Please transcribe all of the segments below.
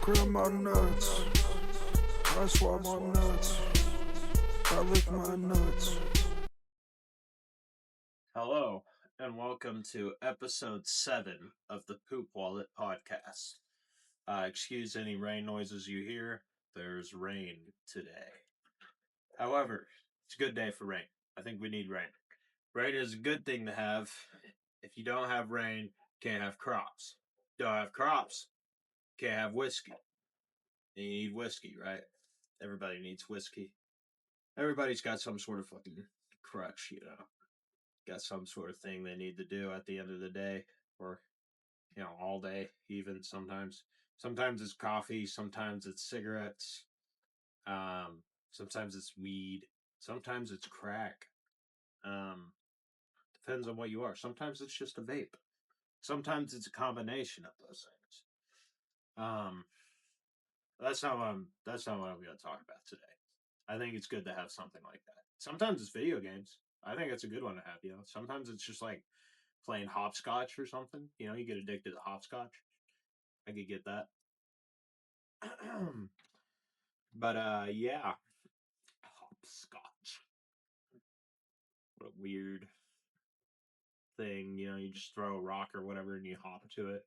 Grandma nuts. I swab my nuts. I lick my nuts. Hello, and welcome to episode 7 of the Poop Wallet podcast. Excuse any rain noises you hear. There's rain today. However, it's a good day for rain. I think we need rain. Rain is a good thing to have. If you don't have rain, can't have crops. Don't have crops, can't have whiskey. You need whiskey, right? Everybody needs whiskey. Everybody's got some sort of fucking crutch, got some sort of thing they need to do at the end of the day, or all day, even sometimes. Sometimes it's coffee, sometimes it's cigarettes, sometimes it's weed, sometimes it's crack. Depends on what you are. Sometimes it's just a vape. Sometimes it's a combination of those things. Um, that's not what I'm gonna talk about today. I think it's good to have something like that. Sometimes it's video games. I think that's a good one to have, Sometimes it's just like playing hopscotch or something. You get addicted to hopscotch. I could get that. But yeah. Hopscotch. What a weird thing, you just throw a rock or whatever and you hop to it.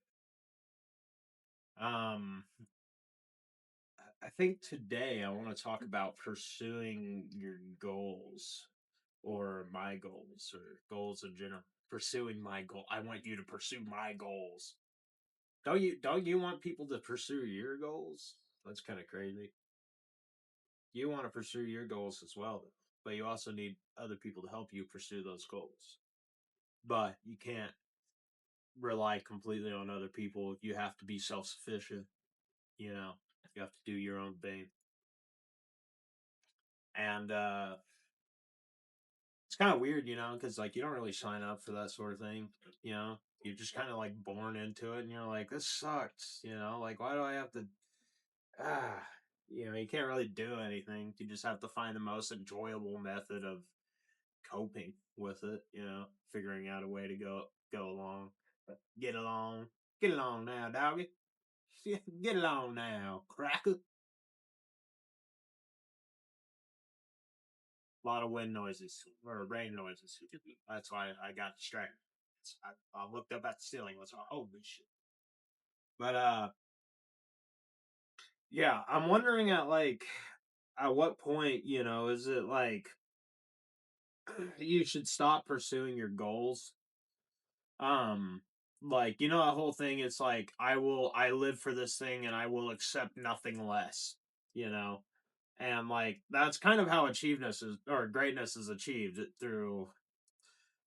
I think today I want to talk about pursuing your goals, or my goals, or goals in general. Pursuing my goal. I want you to pursue my goals. Don't you want people to pursue your goals? That's kind of crazy. You want to pursue your goals as well, but you also need other people to help you pursue those goals. But you can't rely completely on other people. You have to be self sufficient. You know, you have to do your own thing. And it's kind of weird, because like you don't really sign up for that sort of thing. You're just kind of like born into it, and you're like, this sucks. Like why do I have to? Ah, you can't really do anything. You just have to find the most enjoyable method of coping with it. Figuring out a way to go along, get along now, doggy. Get along now, cracker. A lot of wind noises or rain noises. That's why I got distracted. I looked up at the ceiling. Was like, holy shit. But yeah, I'm wondering at what point is it like you should stop pursuing your goals? Um, like that whole thing. It's like I live for this thing and I will accept nothing less. You know, and like that's kind of how achievement is or greatness is achieved through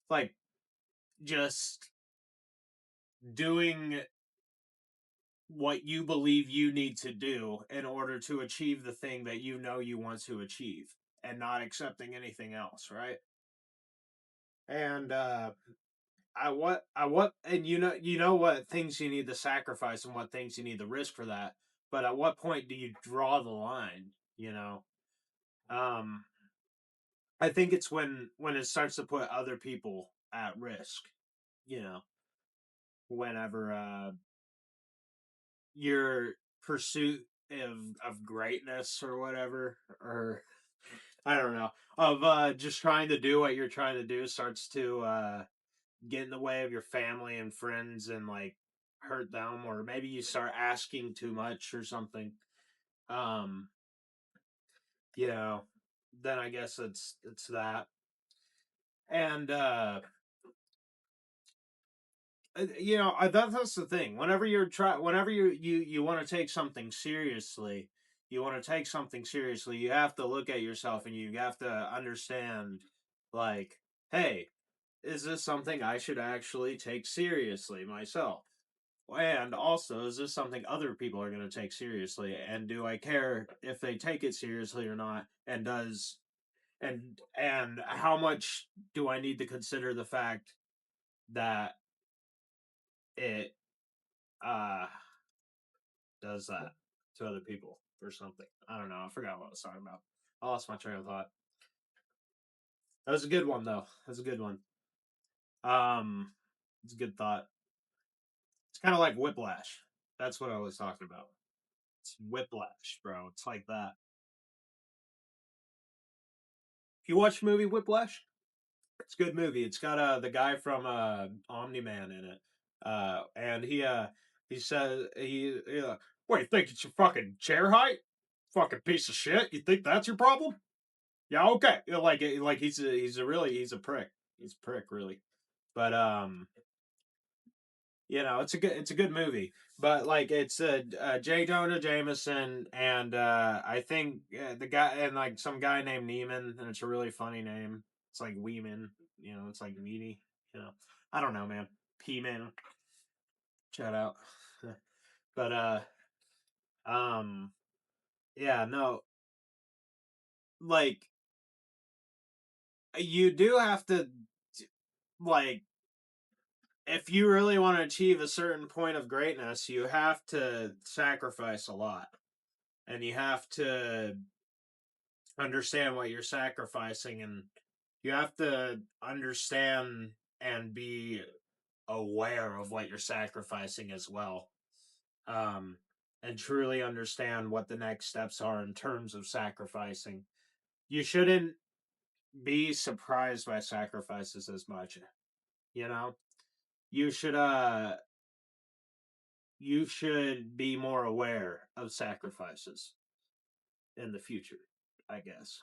like just doing what you believe you need to do in order to achieve the thing that you want to achieve and not accepting anything else, right? And I what and you know what things you need to sacrifice and what things you need to risk for that. But at what point do you draw the line, you know? Um I think it's when it starts to put other people at risk, you know, whenever your pursuit of greatness or whatever, or I don't know, of just trying to do what you're trying to do starts to get in the way of your family and friends and like hurt them, or maybe you start asking too much or something. Um, you know, then I guess it's that. And that's the thing. Whenever you want to take something seriously, you have to look at yourself and you have to understand, like, hey, is this something I should actually take seriously myself? And also, is this something other people are going to take seriously? And do I care if they take it seriously or not? And how much do I need to consider the fact that it uh does that to other people or something? I don't know. I forgot what I was talking about. I lost my train of thought. That was a good one though. That's a good one. It's a good thought. It's kind of like whiplash. That's what I was talking about. It's Whiplash, bro. It's like that. You watch the movie Whiplash? It's a good movie. It's got the guy from Omni Man in it. And he says what do you think it's your fucking chair height? Fucking piece of shit. You think that's your problem? Yeah, okay. Like he's a prick. He's a prick, really. But it's a good movie. But like it's J. Jonah Jameson and I think the guy and like some guy named Neiman, and it's a really funny name. It's like Weeman, it's like meaty, I don't know, man. P Man, shout out. But um yeah, no, like you do have to, like, if you really want to achieve a certain point of greatness, you have to sacrifice a lot. And you have to understand what you're sacrificing, and you have to understand and be aware of what you're sacrificing as well. And truly understand what the next steps are in terms of sacrificing. You shouldn't be surprised by sacrifices as much, you know? You should be more aware of sacrifices in the future, I guess.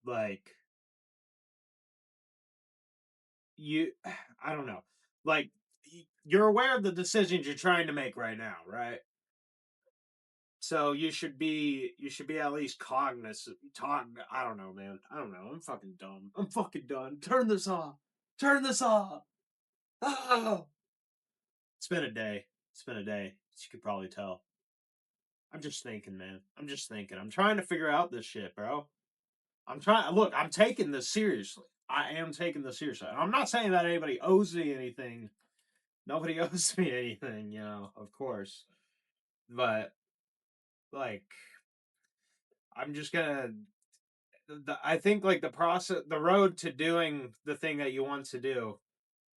Like you I don't know. Like you're aware of the decisions you're trying to make right now, right? So you should be at least cognizant. I don't know, man. I don't know. I'm fucking dumb. I'm fucking done. Turn this off. Turn this off. Oh. It's been a day. It's been a day. As you could probably tell. I'm just thinking, man. I'm just thinking. I'm trying to figure out this shit, bro. I'm trying. Look, I'm taking this seriously. I am taking this seriously. I'm not saying that anybody owes me anything. Nobody owes me anything, of course. But like, I'm just gonna. I think like the process, the road to doing the thing that you want to do,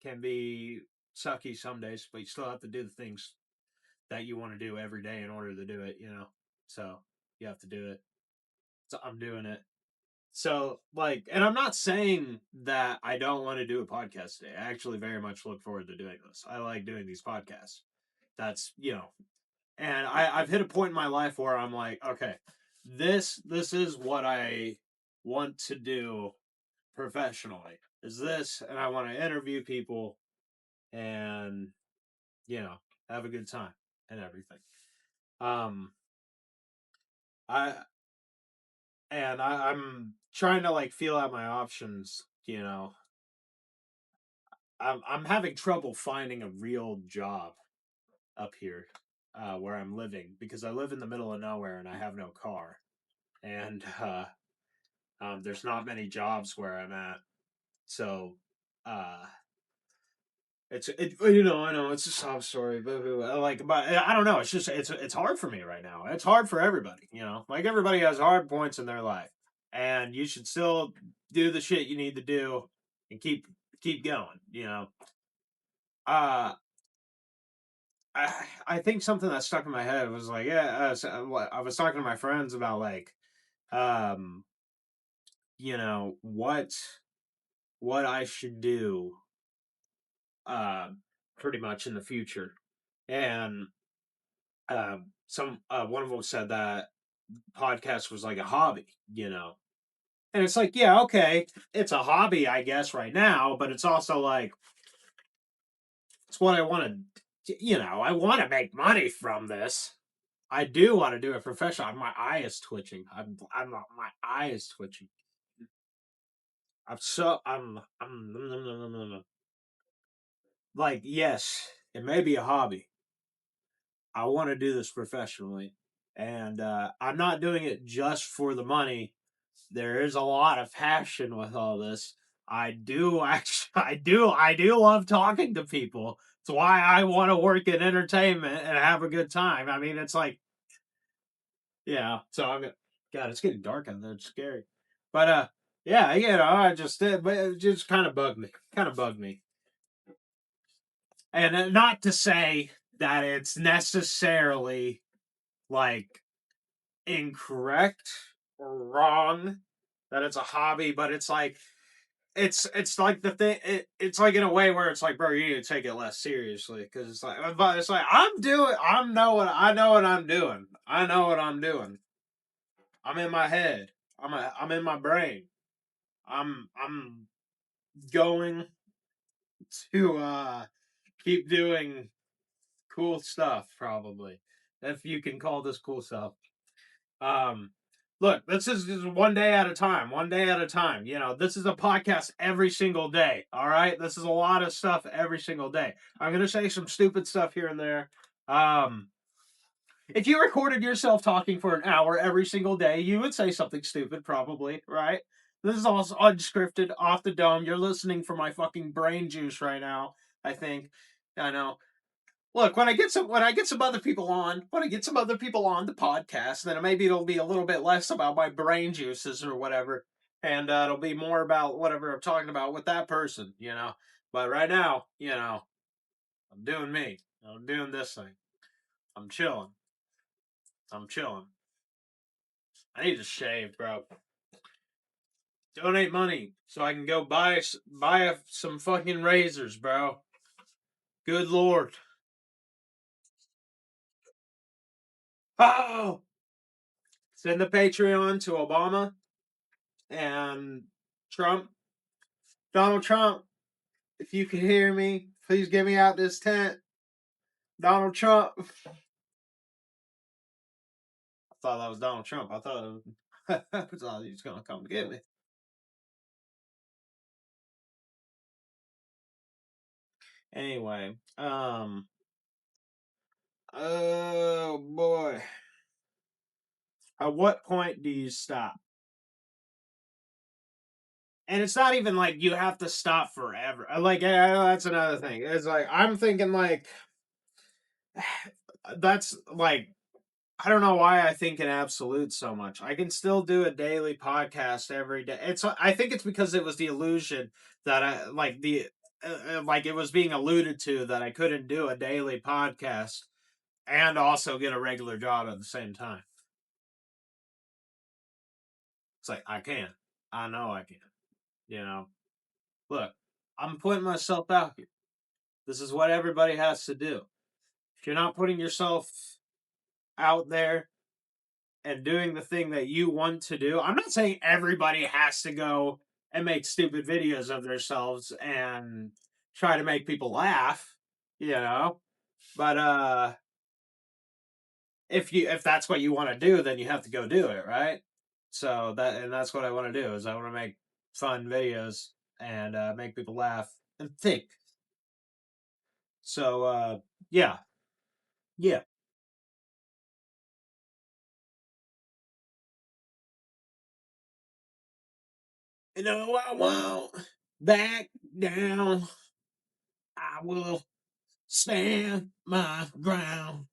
can be sucky some days, but you still have to do the things that you want to do every day in order to do it. So you have to do it. So I'm doing it. So like, and I'm not saying that I don't want to do a podcast today. I actually very much look forward to doing this. I like doing these podcasts. That's and I've hit a point in my life where I'm like, okay, this is what I want to do professionally. Is this, and I want to interview people and have a good time and everything. Um, I I'm trying to like feel out my options. I'm having trouble finding a real job up here, where I'm living, because I live in the middle of nowhere and I have no car, and there's not many jobs where I'm at. So uh, I know it's a sob story, but I don't know. It's just it's hard for me right now. It's hard for everybody. Like everybody has hard points in their life, and you should still do the shit you need to do and keep going. Uh I think something that stuck in my head was like, I was talking to my friends about like, um, what I should do, uh, pretty much in the future, and some one of them said that podcast was like a hobby, and it's like, yeah, okay, it's a hobby, I guess, right now, but it's also like it's what I want to, I want to make money from this. I do want to do it professional. My eye is twitching. My eye is twitching. I'm like, yes, it may be a hobby. I want to do this professionally, and I'm not doing it just for the money. There is a lot of passion with all this. I do actually, I do love talking to people. It's why I want to work in entertainment and have a good time. I mean, it's like, yeah. So I'm God, it's getting dark out there. It's scary. But yeah, I just did, but it just kind of bugged me. Kind of bugged me. And not to say that it's necessarily like incorrect or wrong that it's a hobby, but it's like it's like the thing. It's like in a way where it's like, bro, you need to take it less seriously because it's like I know what I'm doing. I know what I'm doing. I'm in my head. I'm in my brain. I'm going to keep doing cool stuff probably, if you can call this cool stuff. Um, Look, this is just one day at a time, one day at a time. You know, this is a podcast every single day. All right, this is a lot of stuff every single day. I'm gonna say some stupid stuff here and there. Um, if you recorded yourself talking for an hour every single day, you would say something stupid, probably, right? This is all unscripted, off the dome. You're listening for my fucking brain juice right now. I think. I know. Look, when I get some other people on, when I get some other people on the podcast, then maybe it'll be a little bit less about my brain juices or whatever, and it'll be more about whatever I'm talking about with that person, you know. But right now, you know, I'm doing me. I'm doing this thing. I'm chilling. I'm chilling. I need to shave, bro. Donate money so I can go buy some fucking razors, bro. Good lord. Oh, send the Patreon to Obama and Trump. Donald Trump, if you can hear me, please get me out this tent. Donald Trump. I thought that was Donald Trump. I thought he was gonna come get me. Anyway, oh boy. At what point do you stop? And it's not even like you have to stop forever. Like, that's another thing. It's like I'm thinking like that's like I don't know why I think in absolute so much. I can still do a daily podcast every day. I think it's because it was the illusion that I like like it was being alluded to that I couldn't do a daily podcast and also get a regular job at the same time. It's like I can. I know I can. You know. Look, I'm putting myself out here. This is what everybody has to do. If you're not putting yourself out there and doing the thing that you want to do. I'm not saying everybody has to go and make stupid videos of themselves and try to make people laugh, you know. But if that's what you want to do, then you have to go do it, right? So that's what I want to do is I want to make fun videos and make people laugh and think. So yeah, yeah. You know I won't back down. I will stand my ground.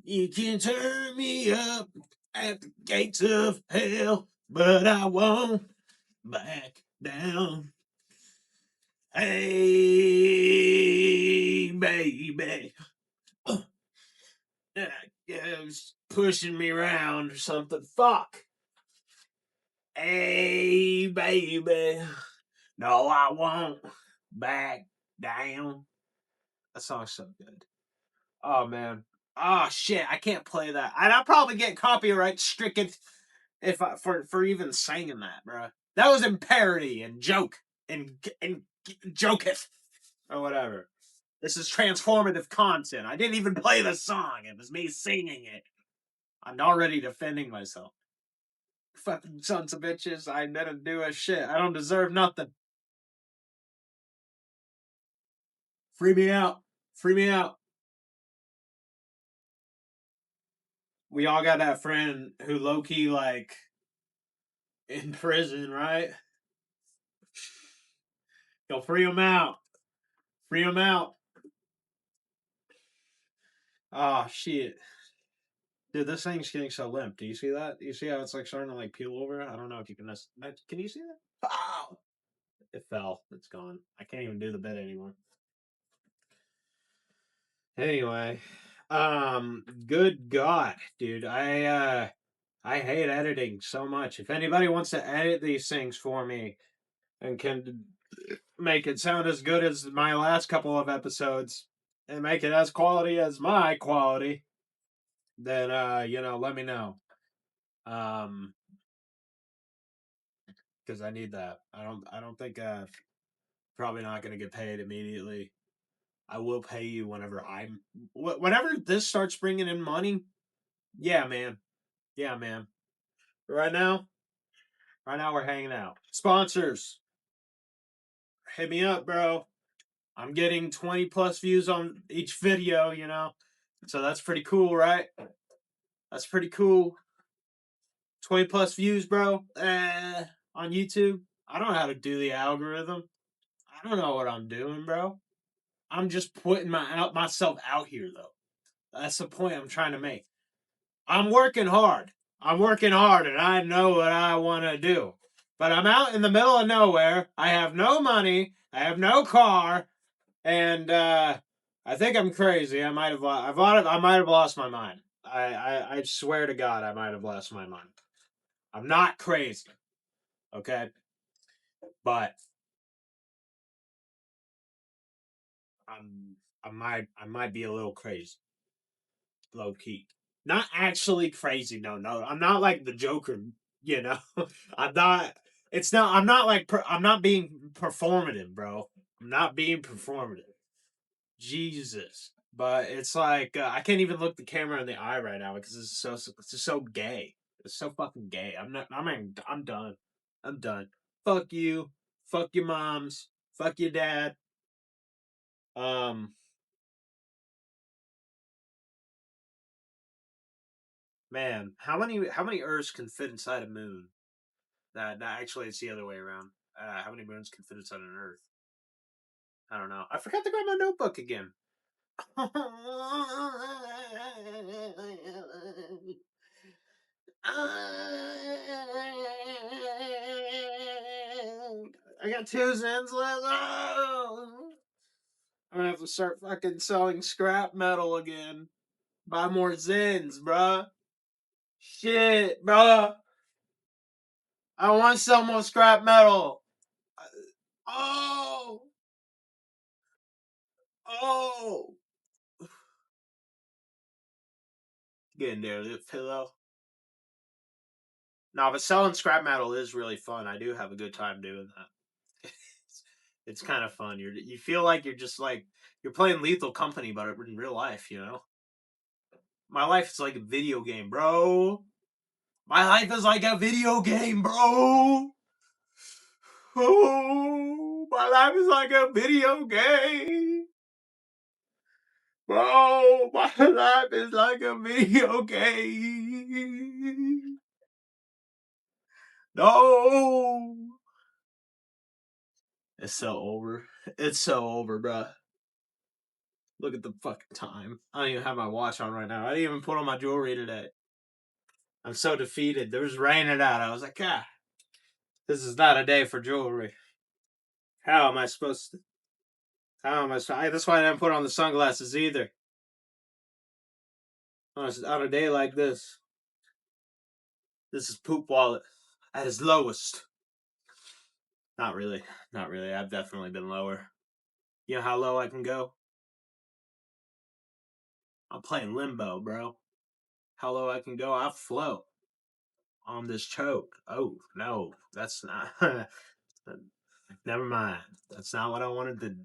You can turn me up at the gates of hell, but I won't back down. Hey, baby. It was pushing me around or something. Fuck. Hey, baby. No, I won't back down. That song's so good. Oh man. Oh shit, I can't play that. And I'll probably get copyright stricken if for even singing that, bro. That was in parody and joke and joketh or whatever. This is transformative content. I didn't even play the song. It was me singing it. I'm already defending myself. Fucking sons of bitches. I didn't do a shit. I don't deserve nothing. Free me out. Free me out. We all got that friend who low key like in prison, right? Yo, free him out. Free him out. Oh shit. Dude, this thing's getting so limp. Do you see that? Do you see how it's like starting to like peel over? I don't know if you can. Can you see that? Oh! It fell. It's gone. I can't even do the bit anymore. Anyway, Good God, dude. I hate editing so much. If anybody wants to edit these things for me and can make it sound as good as my last couple of episodes and make it as quality as my quality, then let me know. Because I need that. I don't think probably not gonna get paid immediately. I will pay you whenever this starts bringing in money. Yeah, man. Yeah, man. Right now, we're hanging out. Sponsors, hit me up, bro. I'm getting 20 plus views on each video, so that's pretty cool, right? That's pretty cool. 20 plus views, bro. On YouTube. I don't know how to do the algorithm. I don't know what I'm doing, bro. I'm just putting myself out here, though. That's the point I'm trying to make. I'm working hard. And I know what I want to do. But I'm out in the middle of nowhere. I have no money. I have no car, and I think I'm crazy. I might have lost my mind. I swear to God, I might have lost my mind. I'm not crazy, okay? But I might be a little crazy, low key. Not actually crazy. No. I'm not like the Joker. You know, I'm not. It's not. I'm not like. I'm not being performative, bro. I'm not being performative. Jesus, but it's like I can't even look the camera in the eye right now because it's just so gay. It's so fucking gay. I'm not. I'm done. I'm done. Fuck you. Fuck your moms. Fuck your dad. Um, man, how many Earths can fit inside a moon? Actually, it's the other way around. How many moons can fit inside an Earth? I don't know. I forgot to grab my notebook again. I got 2 cents left. Oh! I'm gonna have to start fucking selling scrap metal again. Buy more Zens, bruh. Shit, bruh. I want to sell more scrap metal. Oh, oh. Getting there, the pillow. No, but selling scrap metal is really fun. I do have a good time doing that. It's kind of fun. You feel like you're just like you're playing Lethal Company, but in real life, My life is like a video game, bro. My life is like a video game, bro. Oh, my life is like a video game. Bro, my life is like a video game. No. It's so over. It's so over, bro. Look at the fucking time. I don't even have my watch on right now. I didn't even put on my jewelry today. I'm so defeated. There was raining out. I was like, this is not a day for jewelry. How am I supposed to? That's why I didn't put on the sunglasses either. On a day like this. This is Poop Wallet at its lowest. Not really. Not really. I've definitely been lower. You know how low I can go? I'm playing limbo, bro. How low I can go? I float on this choke. Oh, no. That's not. Never mind. That's not what I wanted to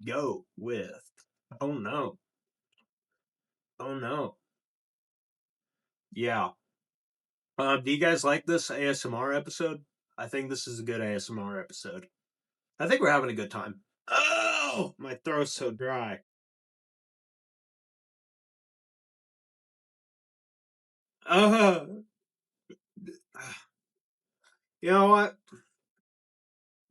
go with. Oh, no. Oh, no. Yeah. Do you guys like this ASMR episode? I think this is a good ASMR episode. I think we're having a good time. Oh, my throat's so dry. Uh, you know what?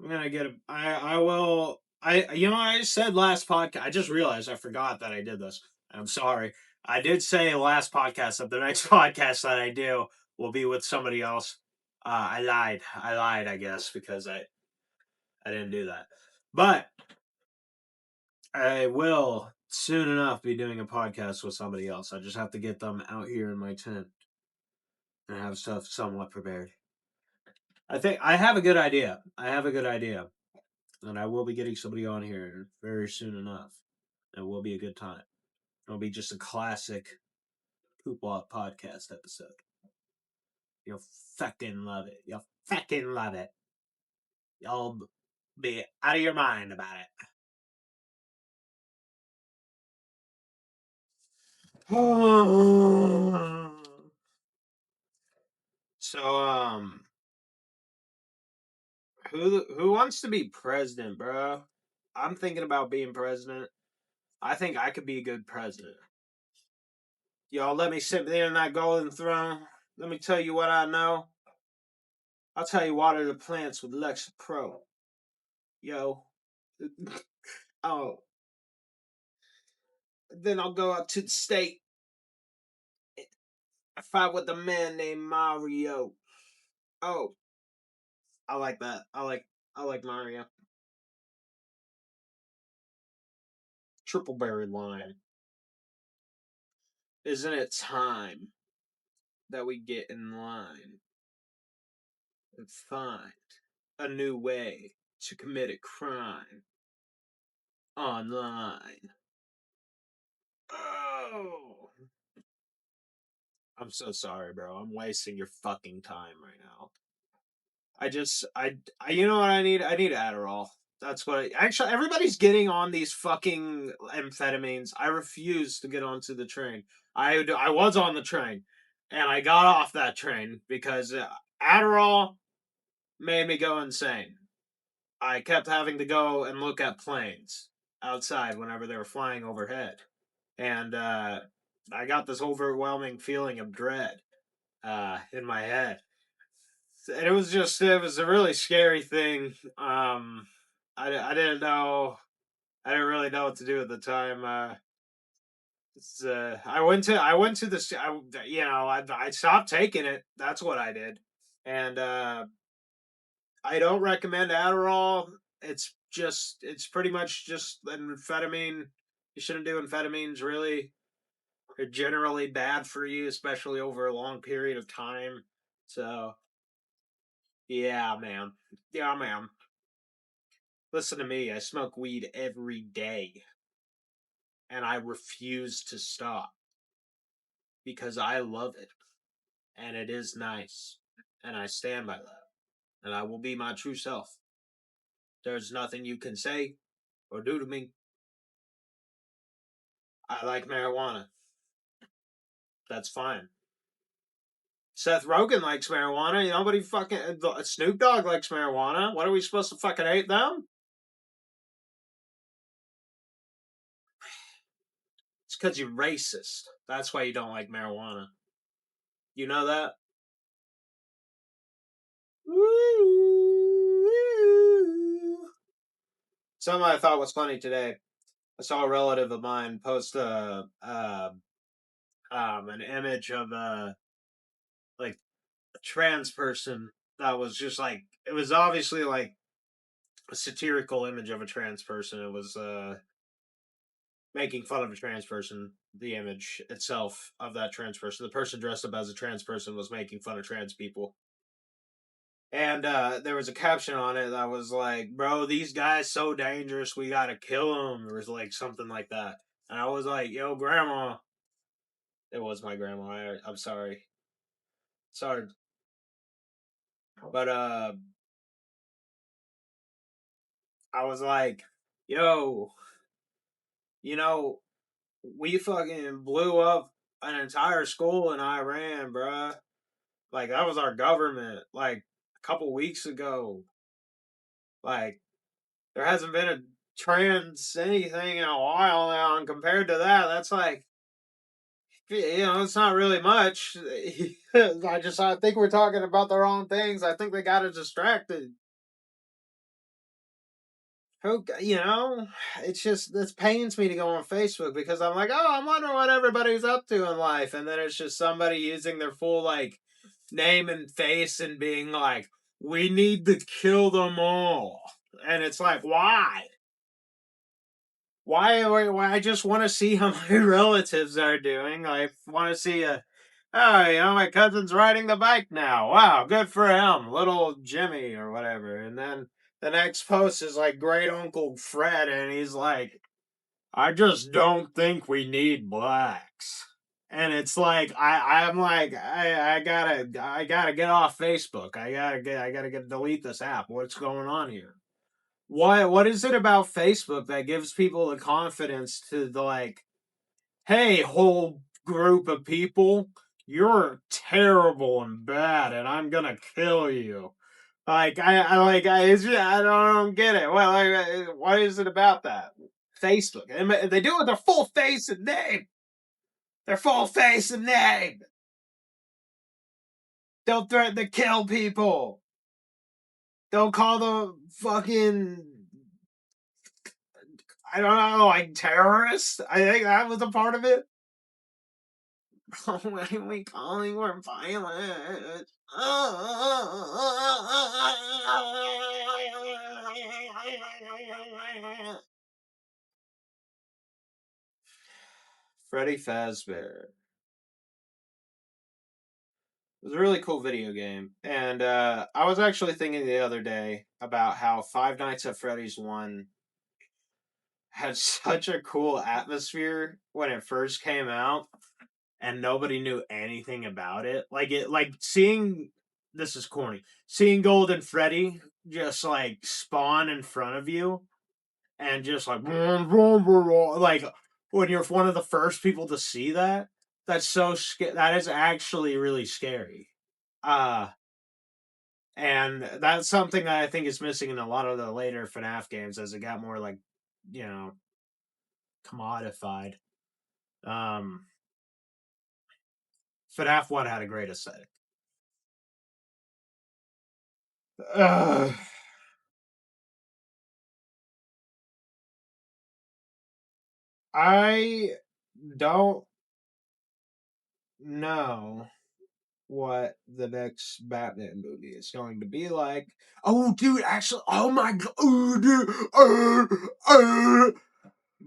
I'm gonna get a. I will. I said last podcast. I just realized I forgot that I did this. I'm sorry. I did say last podcast that the next podcast that I do will be with somebody else. I lied. I guess, because I didn't do that. But I will soon enough be doing a podcast with somebody else. I just have to get them out here in my tent and have stuff somewhat prepared. I think I have a good idea. And I will be getting somebody on here very soon enough. It will be a good time. It'll be just a classic Poop Walk podcast episode. You'll fucking love it. You'll fucking love it. You'll be out of your mind about it. So, who wants to be president, bro? I'm thinking about being president. I think I could be a good president. Y'all let me sit there in that golden throne. Let me tell you what I know. I'll tell you water the plants with Lexapro. Yo. Oh. Then I'll go out to the state. I fight with a man named Mario. Oh. I like that. I like Mario. Triple berry line. Isn't it time that we get in line and find a new way to commit a crime online? Oh. I'm so sorry, bro. I'm wasting your fucking time right now. You know what I need? I need Adderall. That's what actually, everybody's getting on these fucking amphetamines. I refuse to get onto the train. I was on the train, and I got off that train because Adderall made me go insane. I kept having to go and look at planes outside whenever they were flying overhead, and I got this overwhelming feeling of dread in my head. And it was a really scary thing. I didn't know, I didn't really know what to do at the time. I went to the, I stopped taking it. That's what I did. And I don't recommend Adderall. It's pretty much just amphetamine. You shouldn't do amphetamines, really. They're generally bad for you, especially over a long period of time. So, yeah, man. Yeah, man. Listen to me, I smoke weed every day. And I refuse to stop. Because I love it. And it is nice. And I stand by that. And I will be my true self. There's nothing you can say or do to me. I like marijuana. That's fine. Seth Rogen likes marijuana. Nobody fucking. Snoop Dogg likes marijuana. What are we supposed to fucking hate them? It's because you're racist. That's why you don't like marijuana. You know that? Something I thought was funny today. I saw a relative of mine post an image of like a trans person that was just like, it was obviously like a satirical image of a trans person. It was making fun of a trans person. The image itself of that trans person, the person dressed up as a trans person, was making fun of trans people. And there was a caption on it that was like, "Bro, these guys so dangerous, we gotta kill them," or like something like that. And I was like, "Yo, grandma." It was my grandma. I'm sorry. Sorry. But I was like, "Yo, you know, we fucking blew up an entire school in Iran, bruh. Like that was our government. Like a couple weeks ago. Like there hasn't been a trans anything in a while now, and compared to that, that's like, it's not really much." I think we're talking about the wrong things. I think they got us distracted. Who, it's just, this pains me to go on Facebook because I'm like, oh, I'm wondering what everybody's up to in life, and then it's just somebody using their full like name and face and being like, we need to kill them all, and it's like, why? Why I just want to see how my relatives are doing. I want to see my cousin's riding the bike now. Wow, good for him. Little Jimmy or whatever. And then the next post is like great uncle Fred, and he's like, I just don't think we need blacks. And it's like I'm like I gotta get off Facebook. I gotta delete this app. What's going on here? What is it about Facebook that gives people the confidence to like, hey, whole group of people, you're terrible and bad, and I'm gonna kill you. I don't get it. Well, what is it about that? Facebook. And they do it with their full face and name. Their full face and name. They'll threaten to kill people. They'll call the fucking, I don't know, like terrorists. I think that was a part of it. Why are we calling for violence? Freddy Fazbear. It was a really cool video game. And I was actually thinking the other day about how Five Nights at Freddy's 1 had such a cool atmosphere when it first came out and nobody knew anything about it. Like seeing, this is corny. Seeing Golden Freddy just like spawn in front of you and just like like when you're one of the first people to see that, that's so that is actually really scary. Uh and that's something that I think is missing in a lot of the later FNAF games as it got more like, you know, commodified. Um FNAF 1 had a great aesthetic. Ugh. I don't know what the next Batman movie is going to be like. Oh, dude, actually, oh my god, oh, dude,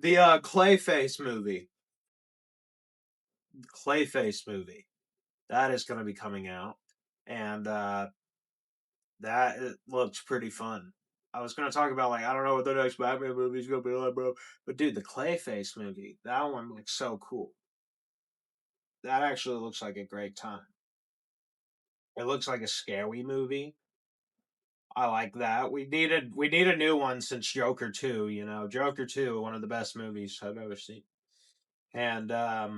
the Clayface movie, that is going to be coming out, and that it looks pretty fun. I was going to talk about like I don't know what the next Batman movie is going to be like, bro, but dude, the Clayface movie, that one looks so cool. That actually looks like a great time. It looks like a scary movie. I like that. We need a new one since Joker 2, you know. Joker 2, one of the best movies I've ever seen. And I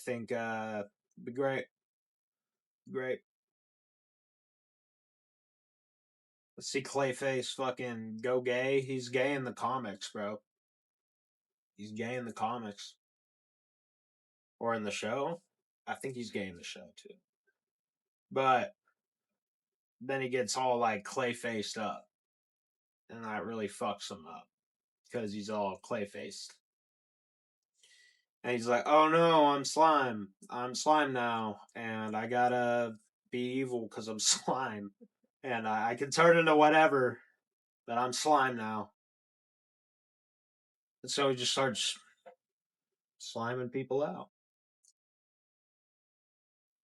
think be great. Great. Let's see Clayface fucking go gay. He's gay in the comics, bro. He's gay in the comics. Or in the show. I think he's gay in the show too. But then he gets all like clay faced up. And that really fucks him up. Because he's all clay faced. And he's like, "Oh no, I'm slime. I'm slime now, and I gotta be evil because I'm slime, and I can turn into whatever, but I'm slime now." And so he just starts sliming people out.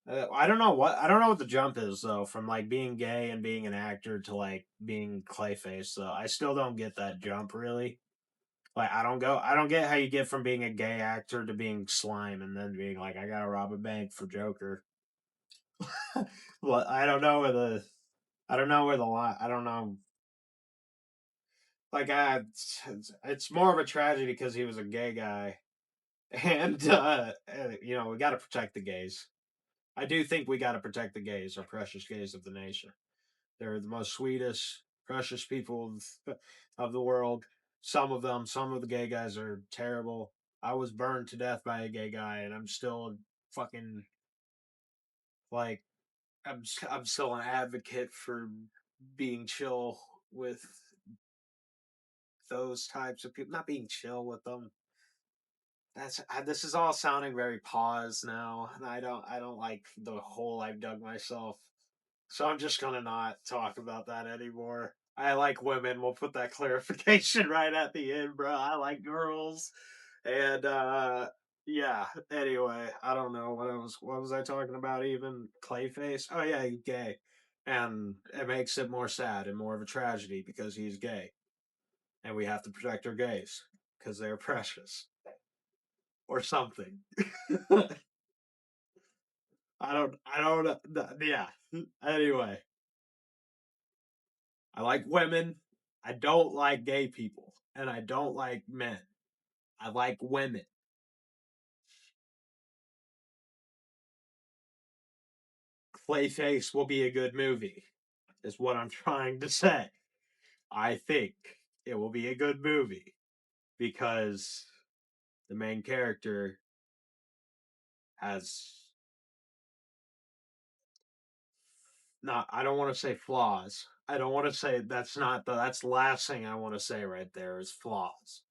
I don't know what the jump is though from like being gay and being an actor to like being Clayface. Though I still don't get that jump really. Like I don't get how you get from being a gay actor to being slime and then being like I gotta rob a bank for Joker. Well, I don't know where the line. I don't know. Like, it's more of a tragedy because he was a gay guy, and we got to protect the gays. I do think we got to protect the gays, our precious gays of the nation. They're the most sweetest, precious people of the world. Some of the gay guys are terrible. I was burned to death by a gay guy, and I'm still fucking like I'm still an advocate for being chill with those types of people. Not being chill with them. This is all sounding very pause now, and I don't like the hole I've dug myself. So I'm just gonna not talk about that anymore. I like women. We'll put that clarification right at the end, bro. I like girls. And yeah, anyway, I don't know what was I talking about even? Clayface? Oh yeah, he's gay. And it makes it more sad and more of a tragedy because he's gay. And we have to protect our gays because they're precious. Or something. I don't yeah. Anyway, I like women. I don't like gay people. And I don't like men. I like women. Clayface will be a good movie, is what I'm trying to say. I think it will be a good movie because the main character has not, I don't want to say flaws. I don't want to say that's the last thing I want to say right there is flaws.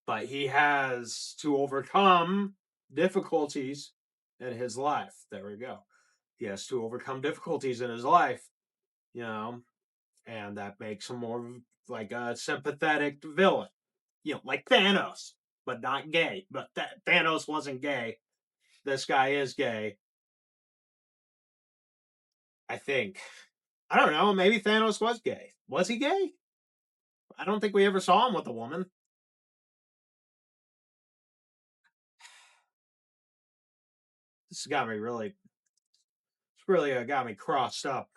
But he has to overcome difficulties in his life. There we go. He has to overcome difficulties in his life, you know, and that makes him more like a sympathetic villain, like Thanos, but not gay. But Thanos wasn't gay. This guy is gay. I think. I don't know. Maybe Thanos was gay. Was he gay? I don't think we ever saw him with a woman. This got me really. It's really got me crossed up.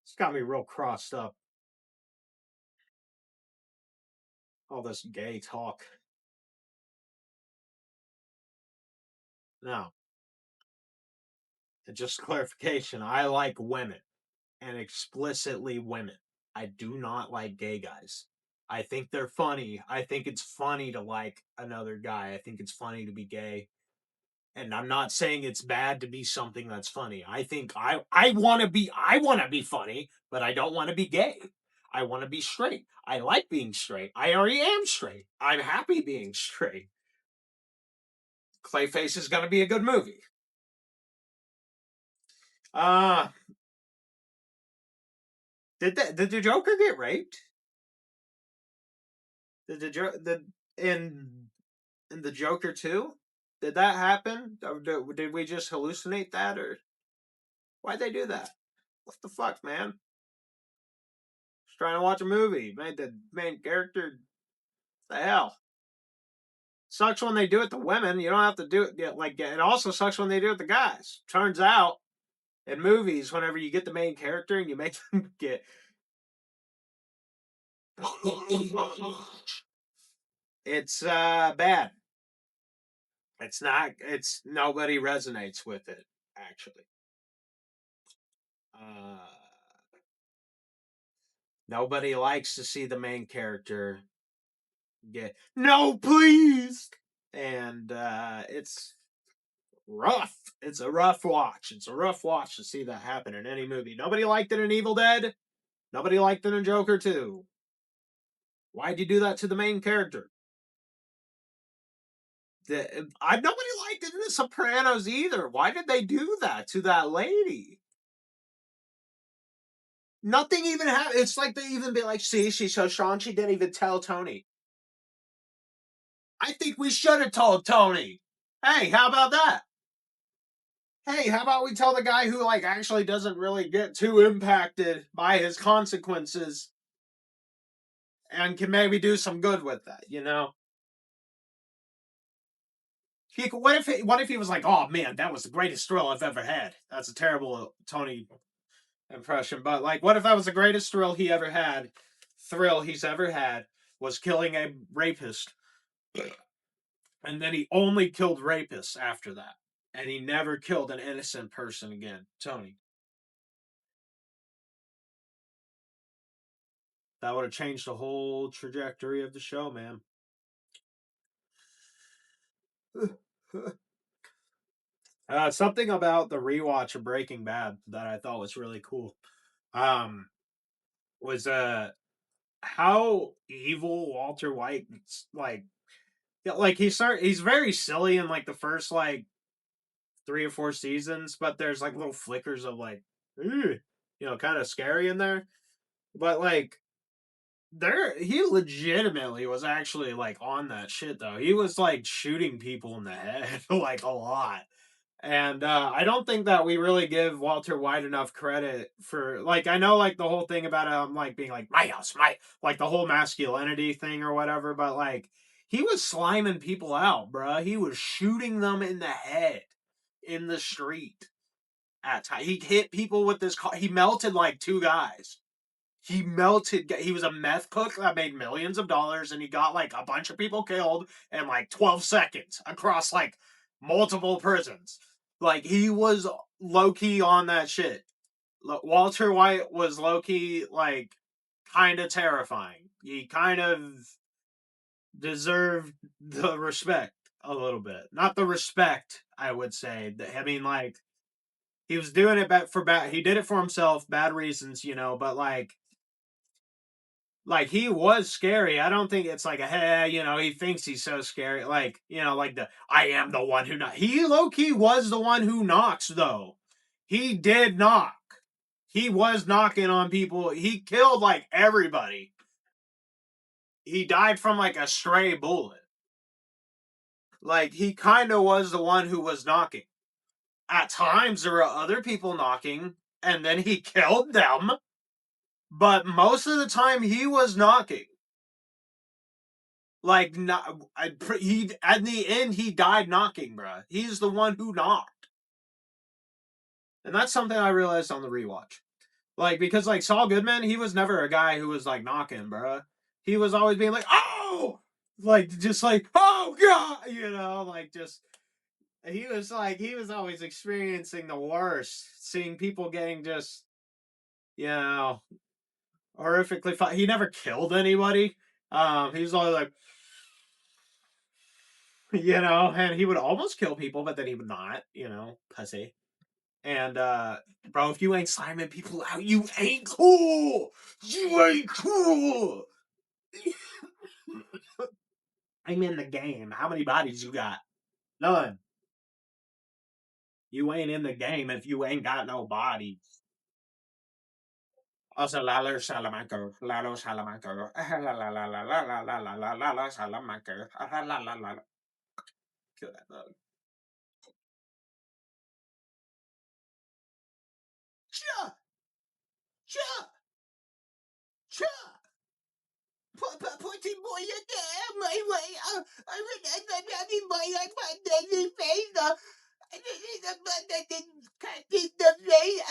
It's got me real crossed up. All this gay talk. No, just clarification. I like women, and explicitly women. I do not like gay guys. I think they're funny. I think it's funny to like another guy. I think it's funny to be gay. And I'm not saying it's bad to be something that's funny. I think I want to be funny, but I don't want to be gay. I want to be straight. I like being straight. I already am straight. I'm happy being straight. Clayface is going to be a good movie. Uh did the Joker get raped? Did in the Joker too? Did that happen? Did we just hallucinate that, or why'd they do that? What the fuck, man? Just trying to watch a movie. Made the main character. The hell. Sucks when they do it to women. You don't have to do it. It also sucks when they do it to guys. Turns out in movies, whenever you get the main character and you make them get. It's bad. It's not. It's nobody resonates with it. Actually, uh, nobody likes to see the main character get no, please, and it's rough. It's a rough watch. It's a rough watch to see that happen in any movie. Nobody liked it in Evil Dead. Nobody liked it in Joker 2. Why'd you do that to the main character? Nobody liked it in The Sopranos either. Why did they do that to that lady? Nothing even happened. It's like they even be like, see, she's so strong, she didn't even tell Tony. I think we should have told Tony. Hey, how about that? Hey, how about we tell the guy who actually doesn't really get too impacted by his consequences and can maybe do some good with that, What if he was like, oh man, that was the greatest thrill I've ever had? That's a terrible Tony impression, but what if that was the greatest thrill he's ever had was killing a rapist, and then he only killed rapists after that, and he never killed an innocent person again, Tony. That would have changed the whole trajectory of the show, man. Something about the rewatch of Breaking Bad that I thought was really cool. Was how evil Walter White he's very silly in the first 3 or 4 seasons, but there's little flickers of kind of scary in there. But like, he legitimately was actually like on that shit though. He was like shooting people in the head like a lot. And I don't think that we really give Walter White enough credit for, like, I know like the whole thing about him like being like my house, my, like the whole masculinity thing or whatever, but like he was sliming people out, bruh. He was shooting them in the head in the street at time. He hit people with this car. He melted like 2 guys. He was a meth cook that made millions of dollars, and he got like a bunch of people killed in like 12 seconds across like multiple prisons. Like, he was low key on that shit. Walter White was low key like kind of terrifying. He kind of deserved the respect a little bit. Not the respect, I would say. I mean, like, he was doing it for bad. He did it for himself, bad reasons, but like he was scary. I don't think it's like he thinks he's so scary. Like, like I am the one who knocks. He low key was the one who knocks though. He did knock. He was knocking on people. He killed like everybody. He died from like a stray bullet. Like, he kind of was the one who was knocking. At times there were other people knocking, and then he killed them. But most of the time he was knocking. Like, he at the end he died knocking, bruh. He's the one who knocked, and that's something I realized on the rewatch. Like, because like Saul Goodman, he was never a guy who was like knocking, bruh. He was always being like, oh, like just like, oh god, like just. He was always experiencing the worst, seeing people getting just, horrifically fought. He never killed anybody. He was always like, and he would almost kill people, but then he would not, pussy. And bro, if you ain't sliming people out, you ain't cool. You ain't cool. I'm in the game. How many bodies you got? None. You ain't in the game if you ain't got no bodies. Also, Lalo Salamanca, Lalo Salamanca, Lalo Salamanca, kill that bug. Cha! Cha! Cha! Putting boy again, my way. I read my deadly face. I didn't cut in the face.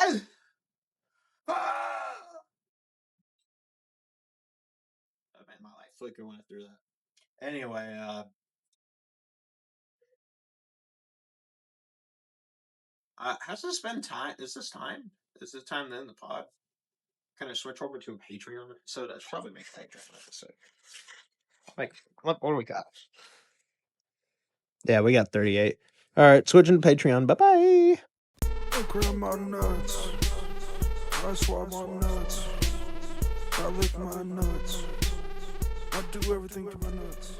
I made my life flicker when I threw that. Anyway, has this been time? Is this time? Is this time to end the pod? Can I switch over to a Patreon? So that's probably make a Patreon episode. Like, what do we got? Yeah, we got 38. All right, switching to Patreon. Bye-bye. I grab my nuts. I swab my nuts. I lick my nuts. I do everything to my nuts.